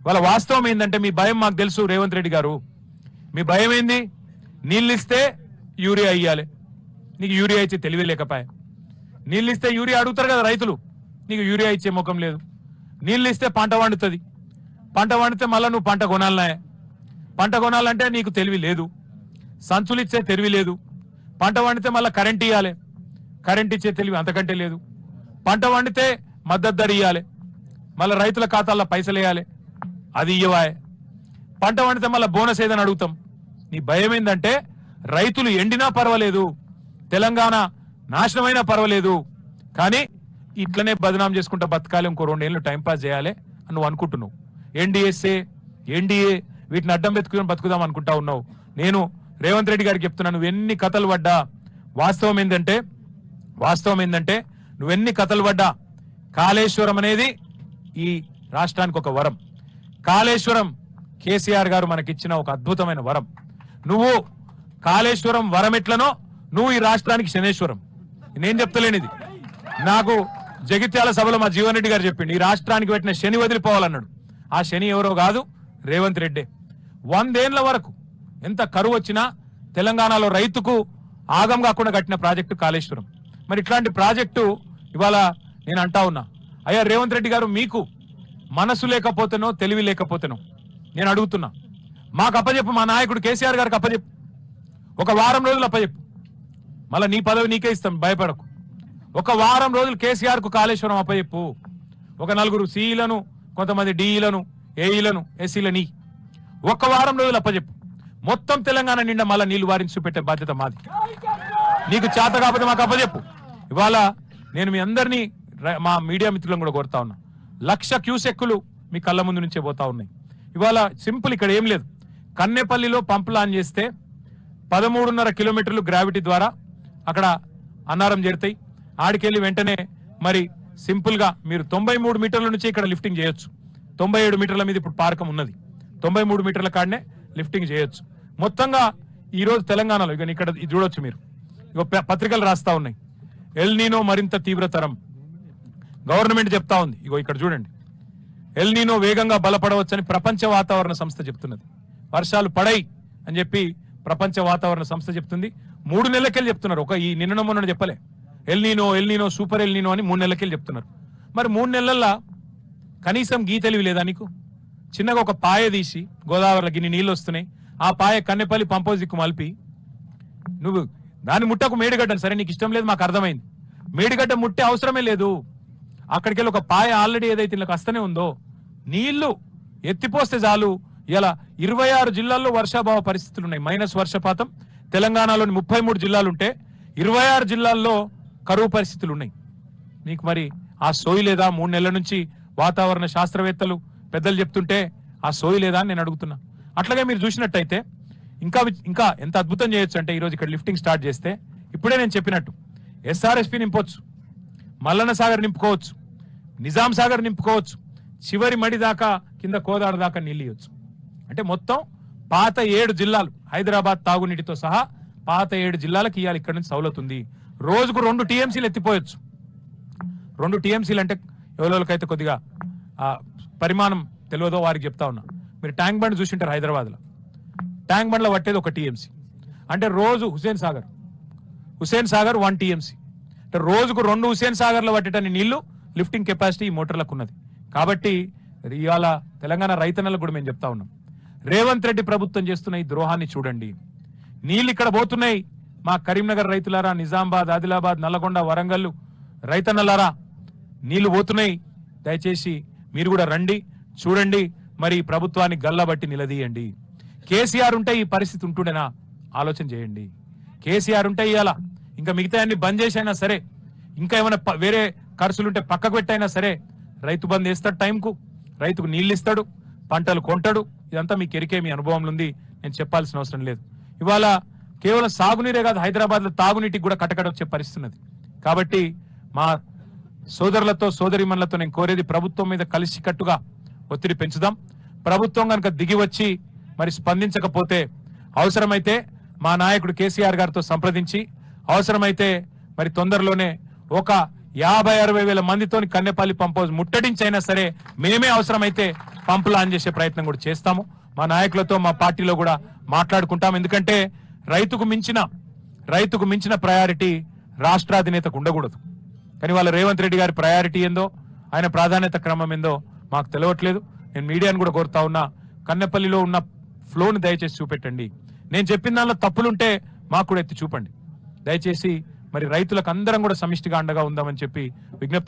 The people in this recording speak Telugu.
వాళ్ళ వాస్తవం ఏంటంటే మీ భయం మాకు తెలుసు రేవంత్ రెడ్డి గారు. మీ భయం ఏంది? నీళ్ళు ఇస్తే యూరియా ఇయ్యాలి, నీకు యూరియా ఇచ్చే తెలివి లేకపోయా. నీళ్ళు ఇస్తే యూరియా అడుగుతారు కదా రైతులు, నీకు యూరియా ఇచ్చే ముఖం లేదు. నీళ్ళు ఇస్తే పంట వండుతుంది, పంట వండితే మళ్ళీ నువ్వు పంట కొనాలనే. పంట కొనాలంటే నీకు తెలివి లేదు, సంచులు ఇచ్చే తెలివి లేదు. పంట వండితే మళ్ళీ కరెంట్ ఇవ్వాలి, కరెంట్ ఇచ్చే తెలివి అంతకంటే లేదు. పంట వండితే మద్దతు ధర ఇవ్వాలి, మళ్ళీ రైతుల ఖాతాల్లో పైసలు వేయాలి, అది ఇవ్వాయే. పంట వండితే మళ్ళీ బోనస్ ఏదని అడుగుతాం. నీ భయం ఏంటంటే రైతులు ఎండినా పర్వాలేదు, తెలంగాణ నాశనమైనా పర్వాలేదు, కానీ ఇట్లనే బదనాం చేసుకుంటా బతకాలి, ఇంకో 2 ఏళ్ళు టైంపాస్ చేయాలి అని నువ్వు అనుకుంటున్నావు. ఎన్డీఏ వీటిని అడ్డం వెతుకుని బతుకుదాం అనుకుంటా ఉన్నావు. నేను రేవంత్ రెడ్డి గారికి చెప్తున్నాను, నువ్వెన్ని కథలు పడ్డా వాస్తవం ఏంటంటే నువ్వెన్ని కథలు పడ్డా కాళేశ్వరం అనేది ఈ రాష్ట్రానికి ఒక వరం. కాళేశ్వరం కేసీఆర్ గారు మనకిచ్చిన ఒక అద్భుతమైన వరం. నువ్వు కాళేశ్వరం వరం ఎట్లనో నువ్వు ఈ రాష్ట్రానికి శనేశ్వరం. నేను చెప్తలేనిది, నాకు జగిత్యాల సభలో మా జీవన్ రెడ్డి గారు చెప్పిండు, ఈ రాష్ట్రానికి పెట్టిన శని వదిలిపోవాలన్నాడు. ఆ శని ఎవరో కాదు, రేవంత్ రెడ్డి. 100 ఏళ్ల వరకు ఎంత కరువు వచ్చినా తెలంగాణలో రైతుకు ఆగం కాకుండా కట్టిన ప్రాజెక్టు కాళేశ్వరం. మరి ఇట్లాంటి ప్రాజెక్టు ఇవాళ నేను అంటా ఉన్నా, అయ్యా రేవంత్ రెడ్డి గారు, మీకు మనసు లేకపోతేనో తెలివి లేకపోతేనో నేను అడుగుతున్నా, మాకు అప్పచెప్పు, మా నాయకుడు కేసీఆర్ గారికి అప్పచెప్పు, ఒక వారం రోజులు అప్పచెప్పు, మళ్ళీ నీ పదవి నీకే ఇస్తాం, భయపడకు. ఒక వారం రోజులు కేసీఆర్ కు కాళేశ్వరం అప్పచెప్పు. ఒక 4 సిఈలను, కొంతమంది డిఈలను, ఏఈలను, ఎస్సీలని ఒక్క వారం రోజులు అప్పచెప్పు. మొత్తం తెలంగాణ నిండా మళ్ళీ నీళ్లు వారించి చూపెట్టే బాధ్యత మాది. నీకు చేత కాకపోతే మాకు అప్పచెప్పు. ఇవాళ నేను మీ అందరినీ, మా మీడియా మిత్రులను కూడా కోరుతా ఉన్నా, 1,00,000 క్యూసెక్కులు మీ కళ్ళ ముందు నుంచే పోతా ఉన్నాయి. ఇవాళ సింపుల్, ఇక్కడ ఏం లేదు. కన్నెపల్లిలో పంప్ లాంచ్ చేస్తే 13.5 కిలోమీటర్లు గ్రావిటీ ద్వారా అక్కడ అన్నారం చేరుతాయి. ఆడికెళ్ళి వెంటనే మరి సింపుల్ గా మీరు 93 మీటర్ల నుంచి ఇక్కడ లిఫ్టింగ్ చేయొచ్చు. 97 మీటర్ల మీద ఇప్పుడు పార్కం ఉన్నది, 93 మీటర్ల కాడనే లిఫ్టింగ్ చేయొచ్చు. మొత్తంగా ఈ రోజు తెలంగాణలో ఇక ఇక్కడ చూడొచ్చు మీరు, ఇక పత్రికలు రాస్తా ఉన్నాయి, ఎల్ నీనో మరింత తీవ్రతరం. గవర్నమెంట్ చెప్తా ఉంది, ఇగో ఇక్కడ చూడండి, ఎల్ నీనో వేగంగా బలపడవచ్చని ప్రపంచ వాతావరణ సంస్థ చెప్తున్నది. వర్షాలు పడై అని చెప్పి ప్రపంచ వాతావరణ సంస్థ చెప్తుంది. 3 నెలలకెళ్ళి చెప్తున్నారు, ఒక ఈ నిన్న మొన్న చెప్పలే. ఎల్ నీనో సూపర్ ఎల్ నీనో అని 3 నెలలకెళ్ళి చెప్తున్నారు. మరి 3 నెలల్లో కనీసం గీతలివి లేదా నీకు? చిన్నగా ఒక పాయ తీసి గోదావరిలో గిన్ని నీళ్ళు వస్తున్నాయి, ఆ పాయ కన్నెపల్లి పంపోజ్ దిక్కు మలిపి నువ్వు దాన్ని ముట్టకు, మేడిగడ్డను. సరే నీకు ఇష్టం లేదు, మాకు అర్థమైంది. మేడిగడ్డ ముట్టే అవసరమే లేదు. అక్కడికి వెళ్ళి ఒక పాయ ఆల్రెడీ ఏదైతే ఇలా వస్తూనే ఉందో నీళ్లు ఎత్తిపోస్తే చాలు. ఇలా 26 జిల్లాల్లో వర్షాభావ పరిస్థితులు ఉన్నాయి, మైనస్ వర్షపాతం. తెలంగాణలోని 33 జిల్లాలుంటే 26 జిల్లాల్లో కరువు పరిస్థితులు ఉన్నాయి. నీకు మరి ఆ సోయి లేదా? 3 నెలల నుంచి వాతావరణ శాస్త్రవేత్తలు పెద్దలు చెప్తుంటే ఆ సోయి లేదా అని నేను అడుగుతున్నా. అట్లాగే మీరు చూసినట్టయితే ఇంకా ఎంత అద్భుతం చేయొచ్చు అంటే, ఈరోజు ఇక్కడ లిఫ్టింగ్ స్టార్ట్ చేస్తే ఇప్పుడే నేను చెప్పినట్టు ఎస్ఆర్ఎస్పి నింపొచ్చు, మల్లన్న సాగర్ నింపుకోవచ్చు, నిజాం సాగర్ నింపుకోవచ్చు, చివరి మడి దాకా కింద కోదాడ దాకా నీళ్ళు ఇవ్వచ్చు. అంటే మొత్తం పాత 7 జిల్లాలు, హైదరాబాద్ తాగునీటితో సహా పాత 7 జిల్లాలకు ఇవ్వాలి. ఇక్కడ నుంచి సౌలత్ ఉంది. రోజుకు 2 టీఎంసీలు ఎత్తిపోయొచ్చు. 2 టీఎంసీలు అంటే ఎవరికైతే కొద్దిగా పరిమాణం తెలియదో వారికి చెప్తా ఉన్నా. మీరు ట్యాంక్ బండ్ చూసింటారు, హైదరాబాద్ లో ట్యాంక్ బండ్లో పట్టేది 1 టీఎంసీ. అంటే రోజు హుసేన్ సాగర్ 1 టీఎంసీ. అంటే రోజుకు 2 హుసేన్ సాగర్ లో పట్టేటని నీళ్లు లిఫ్టింగ్ కెపాసిటీ ఈ మోటార్లకు ఉన్నది. కాబట్టి ఇవాళ తెలంగాణ రైతన్నలకు కూడా మేము చెప్తా ఉన్నాం, రేవంత్ రెడ్డి ప్రభుత్వం చేస్తున్న ఈ ద్రోహాన్ని చూడండి. నీళ్ళు ఇక్కడ పోతున్నాయి, మా కరీంనగర్ రైతులారా, నిజామాబాద్, ఆదిలాబాద్, నల్లగొండ, వరంగల్ రైతన్నలారా, నీళ్లు పోతున్నాయి. దయచేసి మీరు కూడా రండి, చూడండి, మరి ప్రభుత్వాన్ని గల్లబట్టి నిలదీయండి. కేసీఆర్ ఉంటే ఈ పరిస్థితి ఉంటుండేనా? ఆలోచన చేయండి. కేసీఆర్ ఉంటే ఇవాళ ఇంకా మిగతా అన్ని బంద్ చేసైనా సరే, ఇంకా ఏమైనా వేరే ఖర్చులుంటే పక్కకు పెట్టైనా సరే రైతు బంద్ వేస్తాడు, టైంకు రైతుకు నీళ్ళు ఇస్తాడు, పంటలు కొంటాడు. ఇదంతా మీకు ఎరికే, మీ అనుభవంలో ఉంది, నేను చెప్పాల్సిన అవసరం లేదు. ఇవాళ కేవలం సాగునీరే కాదు, హైదరాబాద్ లో తాగునీటికి కూడా కటకట వచ్చే పరిస్థితున్నది. కాబట్టి మా సోదరులతో సోదరిమణులతో నేను కోరేది, ప్రభుత్వం మీద కలిసికట్టుగా ఒత్తిడి పెంచుదాం. ప్రభుత్వం కనుక దిగి వచ్చి మరి స్పందించకపోతే అవసరమైతే మా నాయకుడు కేసీఆర్ గారితో సంప్రదించి అవసరమైతే మరి తొందరలోనే ఒక 50-60 వేల మందితోని కన్నెపల్లి పంపోజ్ ముట్టడించైనా సరే మేమే అవసరమైతే పంపులు ఆన్ చేసే ప్రయత్నం కూడా చేస్తాము. మా నాయకులతో మా పార్టీలో కూడా మాట్లాడుకుంటాం. ఎందుకంటే రైతుకు మించిన ప్రయారిటీ రాష్ట్రాధినేతకు ఉండకూడదు. కానీ వాళ్ళ రేవంత్ రెడ్డి గారి ప్రయారిటీ ఏందో, ఆయన ప్రాధాన్యత క్రమం ఏందో మాకు తెలియట్లేదు. నేను మీడియాను కూడా కోరుతా ఉన్నా, కన్నెపల్లిలో ఉన్న ఫ్లోని దయచేసి చూపెట్టండి. నేను చెప్పిన దానిలో తప్పులుంటే మాకు కూడా ఎత్తి చూపండి దయచేసి. మరి రైతులకు అందరం కూడా సమిష్టిగా అండగా ఉందామని చెప్పి విజ్ఞప్తి